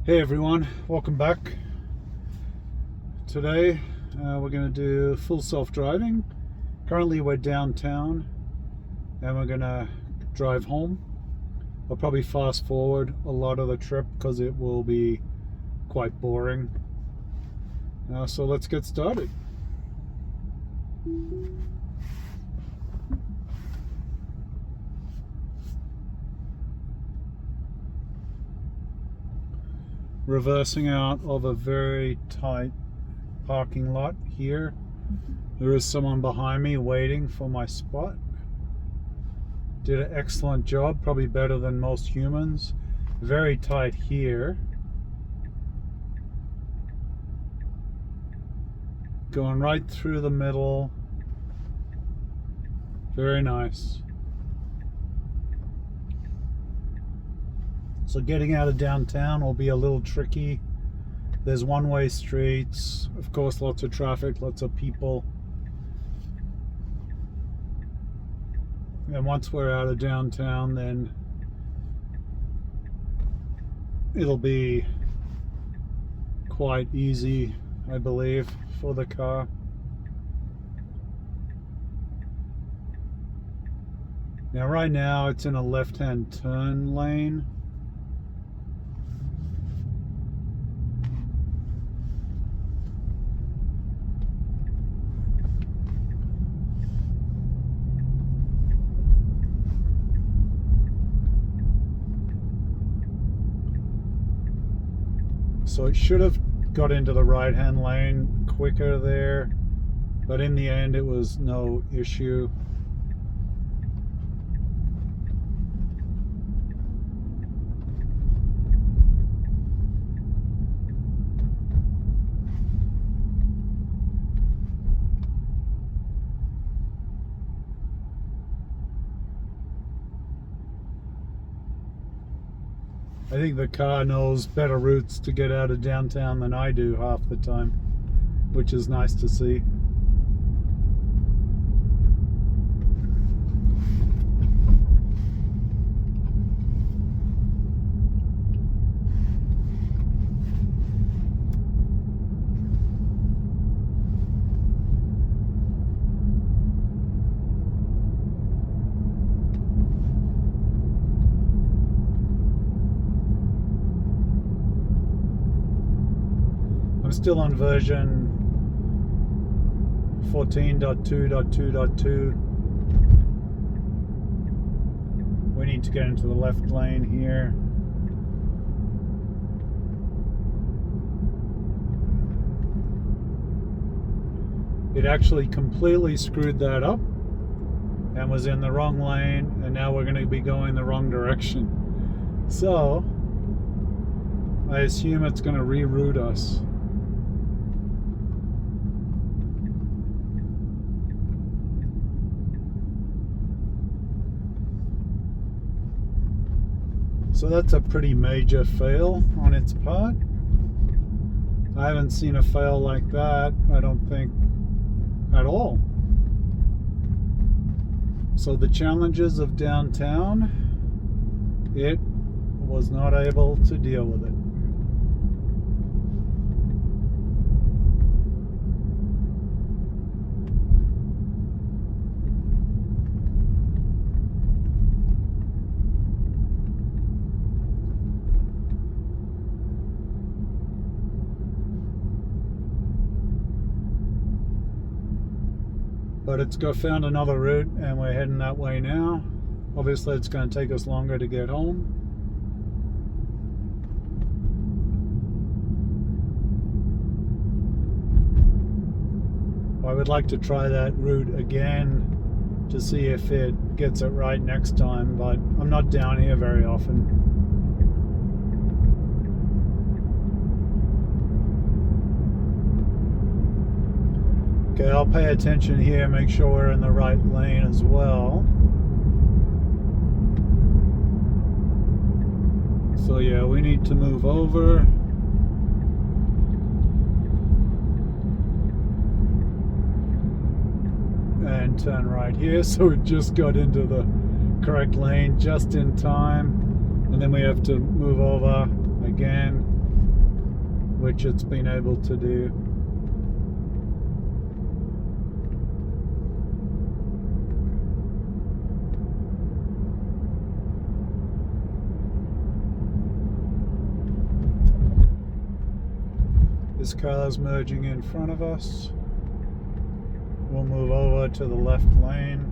Hey everyone, welcome back. Today we're going to do full self-driving. Currently we're downtown and we're going to drive home. I'll probably fast forward a lot of the trip because it will be quite boring. So let's get started. Reversing out of a very tight parking lot here. There is someone behind me waiting for my spot. Did an excellent job, probably better than most humans. Very tight here. Going right through the middle. Very nice. So getting out of downtown will be a little tricky. There's one-way streets, of course lots of traffic, lots of people. And once we're out of downtown, then it'll be quite easy, I believe, for the car. Now right now it's in a left-hand turn lane. So it should have got into the right-hand lane quicker there, but in the end it was no issue. I think the car knows better routes to get out of downtown than I do half the time, which is nice to see. I'm still on version 14.2.2.2. We need to get into the left lane here. It actually completely screwed that up and was in the wrong lane, and now we're going to be going the wrong direction. So I assume it's going to reroute us. So that's a pretty major fail on its part. I haven't seen a fail like that, I don't think, at all. So the challenges of downtown, it was not able to deal with it. But it's found another route and we're heading that way now. Obviously it's going to take us longer to get home. I would like to try that route again to see if it gets it right next time, but I'm not down here very often. Okay, I'll pay attention here, make sure we're in the right lane as well. So yeah, we need to move over. And turn right here, so we just got into the correct lane just in time. And then we have to move over again. which it's been able to do. This car's merging in front of us. We'll move over to the left lane.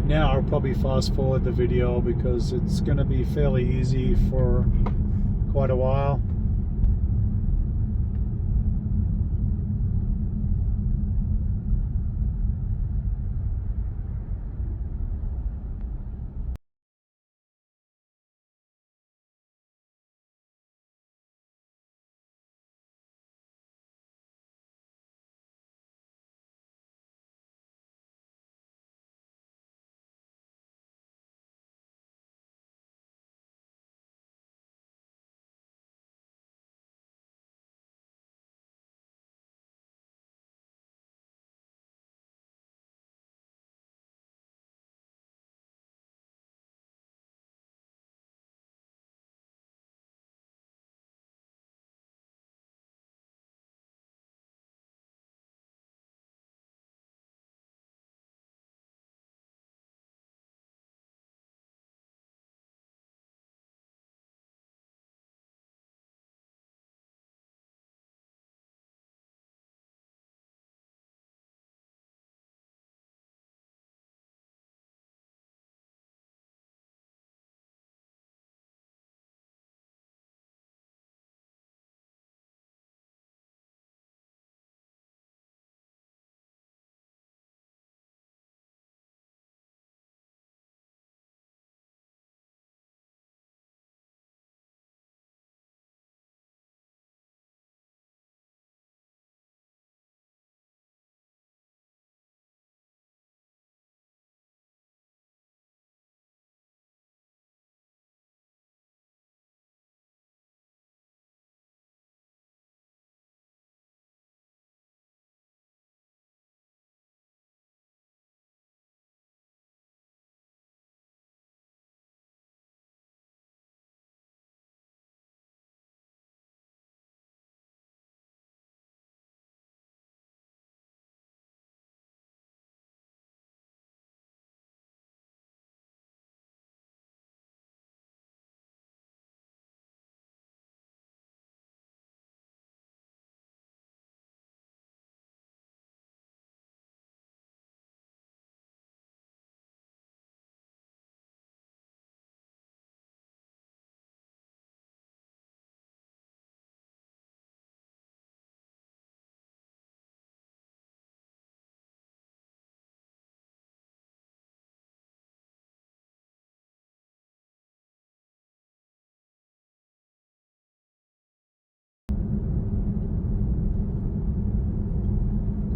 Now I'll probably fast forward the video because it's going to be fairly easy for quite a while.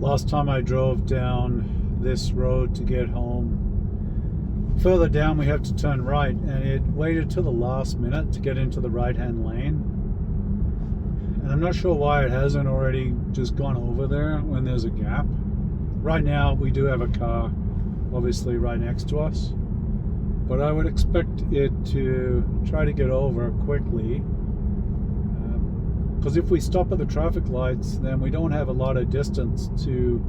Last time I drove down this road to get home, further down we have to turn right, and it waited till the last minute to get into the right-hand lane. And I'm not sure why it hasn't already just gone over there when there's a gap. Right now we do have a car obviously right next to us, but I would expect it to try to get over quickly. Because if we stop at the traffic lights, then we don't have a lot of distance to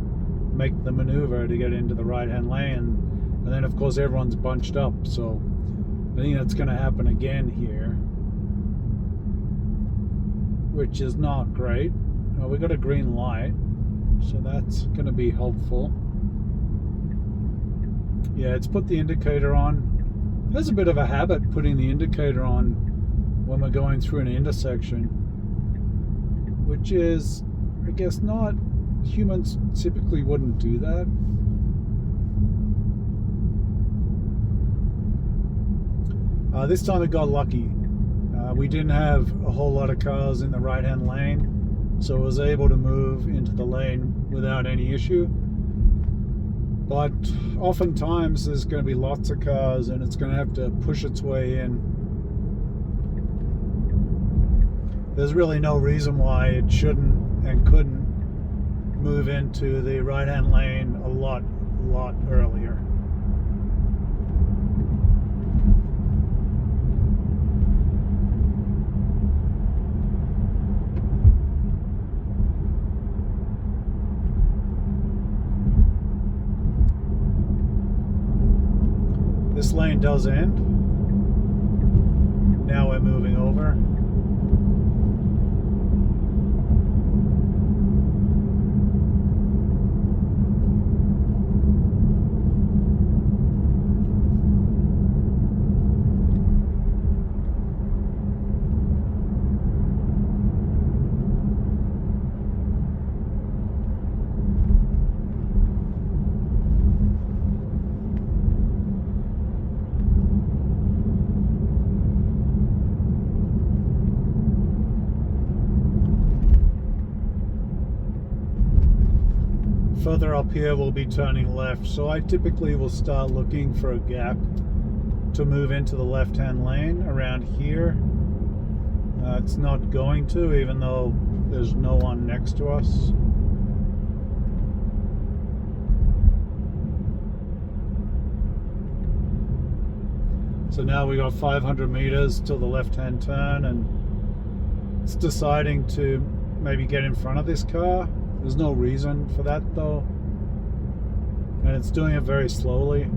make the maneuver to get into the right-hand lane. And then, of course, everyone's bunched up. So I think that's going to happen again here, which is not great. Well, we got a green light, so that's going to be helpful. Yeah, it's put the indicator on. There's a bit of a habit putting the indicator on when we're going through an intersection, which is, I guess, not, humans typically wouldn't do that. This time it got lucky. We didn't have a whole lot of cars in the right-hand lane, so I was able to move into the lane without any issue. But oftentimes there's going to be lots of cars and it's going to have to push its way in. There's really no reason why it shouldn't and couldn't move into the right-hand lane a lot earlier. This lane does end. Now we're moving over. Further up here we'll be turning left, so I typically will start looking for a gap to move into the left-hand lane around here. It's not going to, even though there's no one next to us. So now we got 500 meters till the left-hand turn, and it's deciding to maybe get in front of this car. There's no reason for that though, and it's doing it very slowly.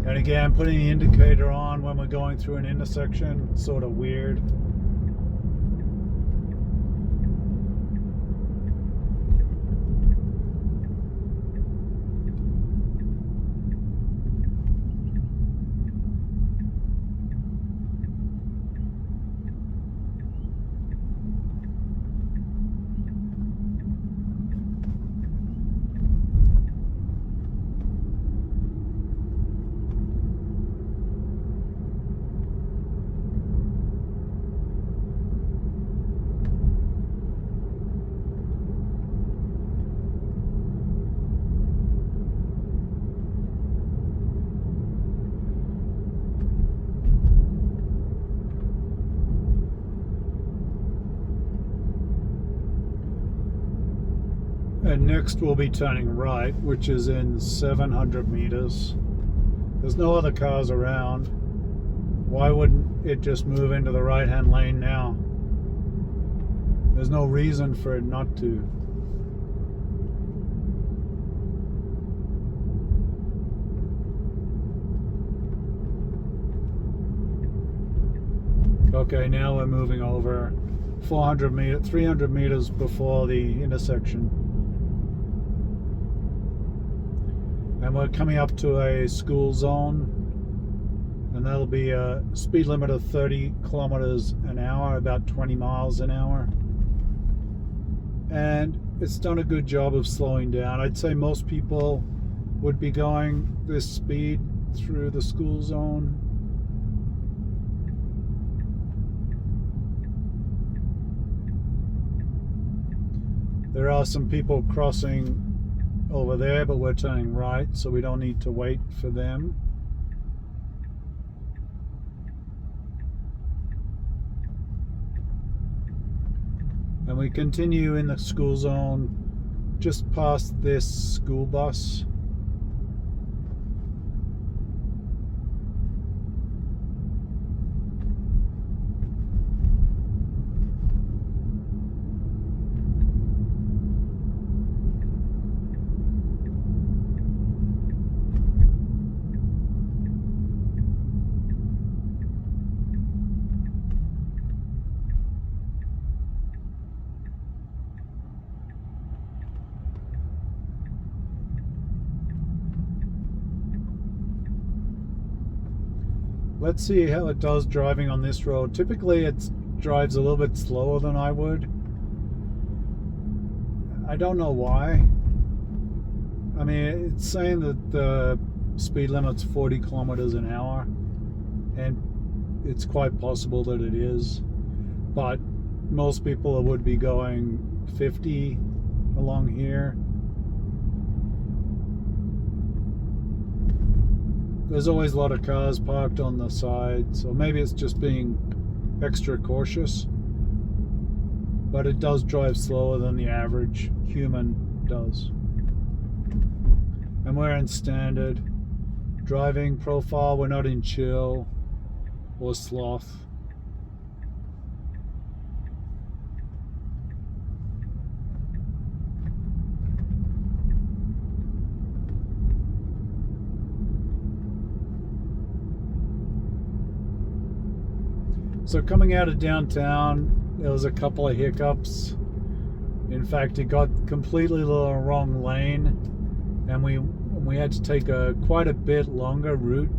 And again, putting the indicator on when we're going through an intersection, sort of weird. And next we'll be turning right, which is in 700 meters. There's no other cars around. Why wouldn't it just move into the right-hand lane now? There's no reason for it not to. Okay, now we're moving over 300 meters before the intersection. And we're coming up to a school zone, and that'll be a speed limit of 30 kilometers an hour, about 20 miles an hour. And it's done a good job of slowing down. I'd say most people would be going this speed through the school zone. There are some people crossing over there, but we're turning right, so we don't need to wait for them. And we continue in the school zone just past this school bus. Let's see how it does driving on this road. Typically it drives a little bit slower than I would. I don't know why. I mean, it's saying that the speed limit's 40 kilometers an hour. and it's quite possible that it is, but most people would be going 50 along here. There's always a lot of cars parked on the side, so maybe it's just being extra cautious, but it does drive slower than the average human does. And we're in standard driving profile, we're not in chill or sloth. So coming out of downtown, there was a couple of hiccups. In fact, it got completely the wrong lane, and we had to take quite a bit longer route.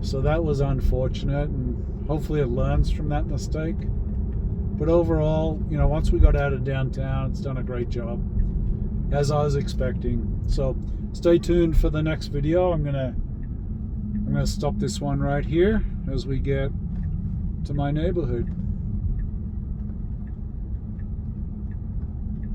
So that was unfortunate, and hopefully it learns from that mistake. But overall, you know, once we got out of downtown, it's done a great job, as I was expecting. So stay tuned for the next video. I'm gonna stop this one right here as we get to my neighborhood.